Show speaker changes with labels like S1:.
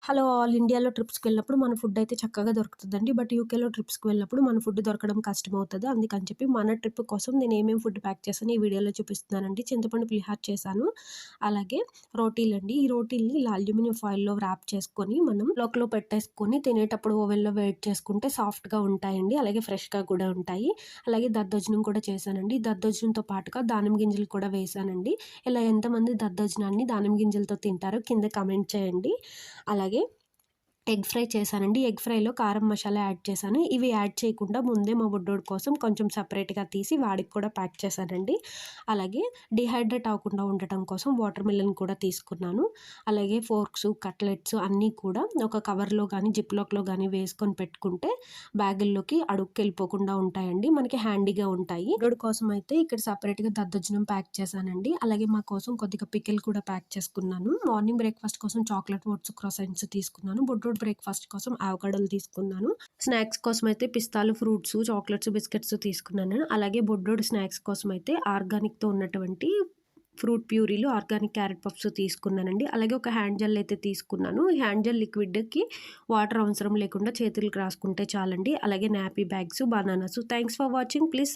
S1: Hello all ఇండియాలో ట్రిప్స్‌కి వెళ్ళినప్పుడు మన ఫుడ్ అయితే చక్కగా దొరుకుతదండి. బట్ యూకేలో ట్రిప్స్‌కి వెళ్ళినప్పుడు మన ఫుడ్ దొరకడం కష్టమవుతది. అందుకని చెప్పి మన ట్రిప్ కోసం నేను ఏమేమి ఫుడ్ ప్యాక్ చేశానో ఈ వీడియోలో చూపిస్తున్నానండి. చింతపండు పులిహార చేశాను. అలాగే రోటీలండి. ఈ రోటీల్ని ఇలా అల్యూమినియం ఫాయిల్‌లో వ్రాప్ చేసుకొని మనం లోకలో పెట్టేసుకొని తినేటప్పుడు ఓవెన్‌లో వేడి చేసుకుంటే సాఫ్ట్‌గా ఉంటాయండి. అలాగే ఫ్రెష్‌గా కూడా ఉంటాయి. అలాగే దద్దోజనం కూడా చేశానండి. దద్దోజనంతో పాటుగా దానిమ్మ గింజలు కూడా వేశానండి. ఇలా ఎంతమంది దద్దోజనాన్ని దానిమ్మ గింజలతో తింటారో కింద కామెంట్ చేయండి. అలాగే ఎగ్ ఫ్రై చేశానండి. ఎగ్ ఫ్రైలో కారం మసాలా యాడ్ చేశాను. ఇవి యాడ్ చేయకుండా ముందే మా బుడ్డోడి కోసం కొంచెం సెపరేట్‌గా తీసి వాడికి కూడా ప్యాక్ చేశానండి. అలాగే డీహైడ్రేట్ అవ్వకుండా ఉండటం కోసం వాటర్ మిలన్ కూడా తీసుకున్నాను. అలాగే ఫోర్క్స్, కట్లెట్స్ అన్నీ కూడా ఒక కవర్‌లో గానీ, జిప్‌లాక్‌లో గానీ వేసుకొని పెట్టుకుంటే బ్యాగుల్లోకి అడుక్కెళ్ళిపోకుండా ఉంటాయండి. మనకి హ్యాండీగా ఉంటాయి. బుడ్డోడి కోసం అయితే ఇక్కడ సెపరేట్‌గా దద్దోజనం ప్యాక్ చేశానండి. అలాగే మా కోసం కొద్దిగా పికిల్ కూడా ప్యాక్ చేసుకున్నాను. మార్నింగ్ బ్రేక్‌ఫాస్ట్ కోసం చాక్లెట్ ఓట్స్, క్రోసెంట్స్ తీసుకున్నాను. బుడ్డోడి బ్రేక్‌ఫాస్ట్ కోసం అవకాడోలు తీసుకున్నాను. స్నాక్స్ కోసం అయితే పిస్తాలు, ఫ్రూట్స్, చాక్లెట్స్, బిస్కెట్స్ తీసుకున్నాను. అలాగే బుడ్డోడి స్నాక్స్ కోసం అయితే ఆర్గానిక్‌తో ఉన్నటువంటి ఫ్రూట్ ప్యూరీలు, ఆర్గానిక్ క్యారెట్ పఫ్స్ తీసుకున్నానండి. అలాగే ఒక హ్యాండ్ జెల్ అయితే తీసుకున్నాను. ఈ హ్యాండ్ జెల్ లిక్విడ్‌కి వాటర్ అవసరం లేకుండా చేతులకి రాసుకుంటే చాలండి. అలాగే nappy bags, bananas. Thanks for watching. Please